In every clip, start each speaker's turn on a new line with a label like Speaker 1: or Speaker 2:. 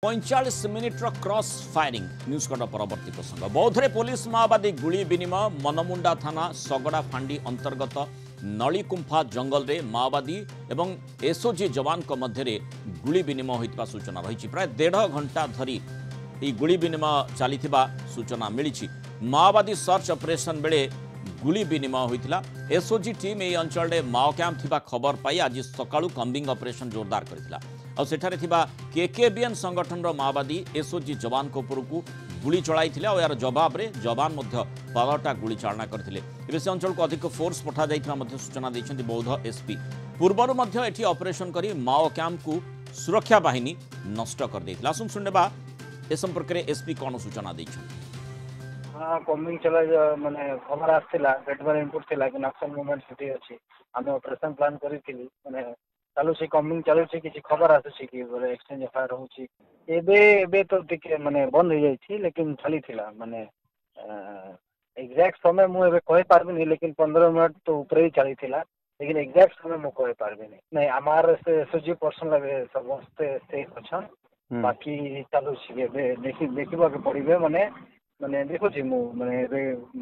Speaker 1: पैंचाश मिनिट्र cross firing news cut परवर्ती प्रसंग बौद्धरे police माओवादी गुली विनिमय मनमुंडा थाना सगड़ा फांडी अंतर्गत नलीकुंफा जंगल रे माओवादी एवं एसओजी जवान मध्य गुली विनिमय होता सूचना रही प्राय 1.5 घंटा धरी गुली विनिमय चली सूचना मिली माओवादी सर्च ऑपरेशन बेले गुली विनिमय होता एसओजी टीम यह अंचल में माओ कैंप थिबा खबर पाई आज सकाळु कम्बिंग ऑपरेशन जोरदार करथिला और सेठारे थिबा केकेबीएन संगठन माओवादी एसओजी जवान को उपरकू गुली चलाई और यार जवाब रे जवान मध्य पलटा गुली चालना करथिले एबे से अंचल को अधिक फोर्स पठा जाइथिबा मध्य सूचना दैछन्ति बौद्ध एसपी पूर्वरु मध्य एठी ऑपरेशन करी माओ कैंप को सुरक्षा बाहिनी नष्ट कर दैथिला सुननेबा ए संपर्क रे एसपी कोन सूचना दैछन्ति।
Speaker 2: हाँ कमिंग चला माने खबर आसला गेटवर इनपुट थिला कि नक्सल मूवमेंट सिटी अछि आमे ऑपरेशन प्लान करिथिली माने चालू से कमिंग चालू से किसी खबर आसुछि कि बोले एक्सचेंज फायर होछि एबे एबे तो टिके माने बंद हो जाइछि लेकिन चली थिला माने एग्जैक्ट समय मु एबे कहि पारबिनी लेकिन 15 मिनट तो ऊपर ही चली थिला लेकिन एग्जैक्ट समय मु कहि पारबिनी नहीं हमार से एसओजी पर्सन लगे समस्त सेफ अछन बाकी चालू छी एबे देखिबा के पड़िबे माने माने देखुची मु माने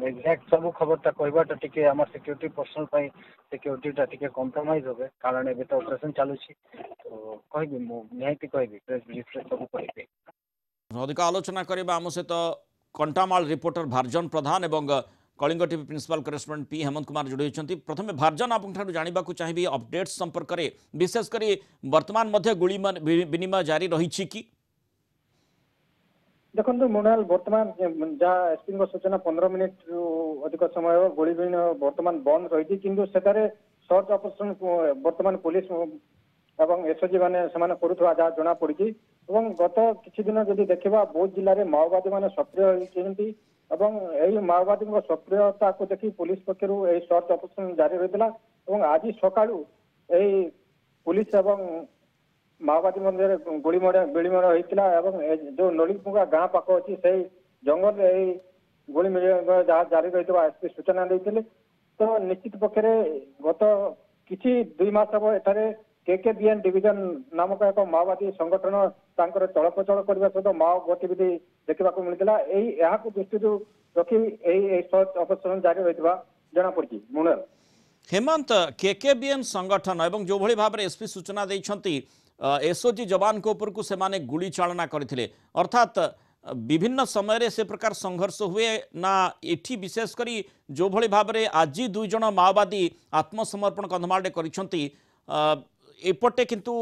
Speaker 2: एग्जैक्ट सब खबरटा कहबाटा टिके हमर सिक्योरिटी पर्सनल पाई सिक्योरिटीटा टिके कॉम्प्रोमाइज होबे कारण एबे तो ऑपरेशन चालू छी तो कहबी मु निहायती कहबी प्रेस ब्रीफ सब कहबी
Speaker 1: अधिक आलोचना करबा हम से तो कंटामाल रिपोर्टर भारजन प्रधान एवं Kalinga TV principal correspondent P Hemant Kumar जोड़ी होती प्रथम भारजन आपको जानवा चाहिए अपडेट संपर्क में विशेषकर वर्तमान मध्य गुली विनिमय जारी रही कि
Speaker 3: देखो मोनाल वर्तमान जहाँ एसपी सूचना 15 मिनिट अधिक समय गोली वर्तमान बंद रही किंतु सेटारे सर्च ऑपरेशन वर्तमान पुलिस एवं एसओजी माने करुवा जहाँ जना पड़ी गत किसी दिन जब देखा बौद्ध जिले में माओवादी मैंने सक्रिय होती माओवादी सक्रियता को देखी पुलिस पक्षर सर्च ऑपरेशन जारी रही आज सकाळु पुलिस एवं माओवादी मध्य गुड़ी विनिमय होता जो नलीपुंगा गाँ पाख अच्छी से जंगल गुड़ी विनिमय जहाँ जारी रही एसपी सूचना देते तो निश्चित पक्षे गत किसी 2 मास हम एठारे केकेबीएन डिविजन नामक एक माओवादी संगठन तांकर चल प्रचल करने सहित माओ गतिविधि देखा मिलता यहाँ दृष्टि रखी सर्च ऑपरेशन जारी रही जना पड़ी मुनल
Speaker 1: हेमंत केकेबीएन संगठन एवं जो भली भाव एसपी सूचना देइछंती एसओजी जवान को ऊपर को सेमाने गुली चालना करथिले अर्थात विभिन्न समय से प्रकार संघर्ष हुए ना एठी विशेष करी जो भली भाव आज 2 जन माओवादी आत्मसमर्पण कंधमाल करिसंती एपटे किंतु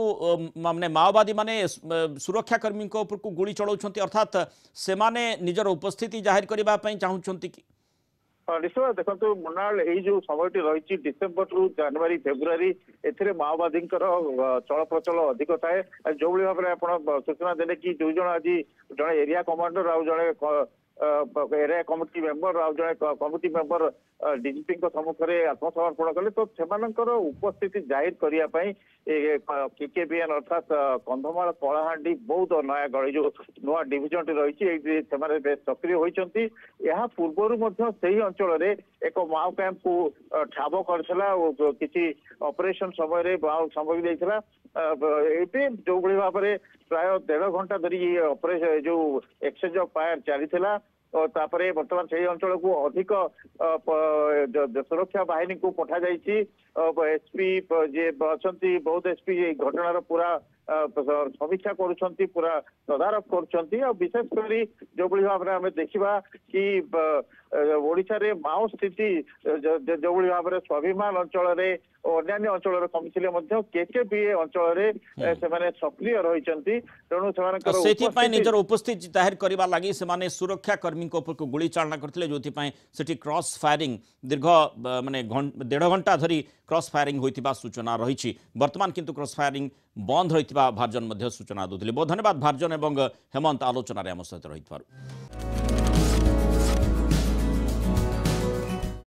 Speaker 1: माने माओवादी माने सुरक्षाकर्मी को ऊपर को गुली चलाउछंती अर्थात सेमाने निजर उपस्थिति जाहिर करबा पई चाहुछंती कि
Speaker 4: निश्चय देखो मुनाल जो समय रही डिसेम्बर रु जनवरी फेब्रुआरी ए माओवादी चल प्रचल अधिक थाए जो भाव में आप सूचना देने कि 2 जन आज जड़े एरिया कमांडर आउ जड़े एरिया कमिटी मेंबर आउ जड़े कमिटी मेंबर डीजीपी सम्मुखें आत्मसमर्पण कले तो से उपस्थिति जाहिर करने केकेबीएन अर्थात कंधमाल कलाहांडी बौद्ध नयागढ़ जो नुआ डिविजन रही सक्रिय होती पूर्वर से अंचल एक माओ कैंप को ठाब कर किसी ऑपरेशन समय माओ सामग्री देता ये जो भाव में प्राय 1.5 घंटा धरी ऑपरेशन जो एक्सचेंज ऑफ फायर चली और तापरे वर्तमान से अंचल को अधिक सुरक्षा बाहिनी को पठा जाइए एसपी जे अच्छा बहुत एसपी घटनार पूरा समीक्षा करुँच पूरा तदारख कर विशेषकर जो भाव में आम देखा कि ओडिशा रे माओ स्थिति जो भाव में स्वाभिमान अंचल अन्य अंचल कमिले केकेबीए अंचल सक्रिय रही
Speaker 1: तेणु निजर उपस्थिति जाहिर करने लगी से सुरक्षाकर्मी को गुली चालना करते जो सेठी क्रॉस फायरिंग दीर्घ माने 1.5 घंटा धरी क्रॉस फायरिंग होता सूचना रही वर्तमान किंतु क्रॉस फायरिंग बंद रही भारजन सूचना दूसरे बहुत धन्यवाद भारजन एवं हेमंत आलोचन आम सहित रही।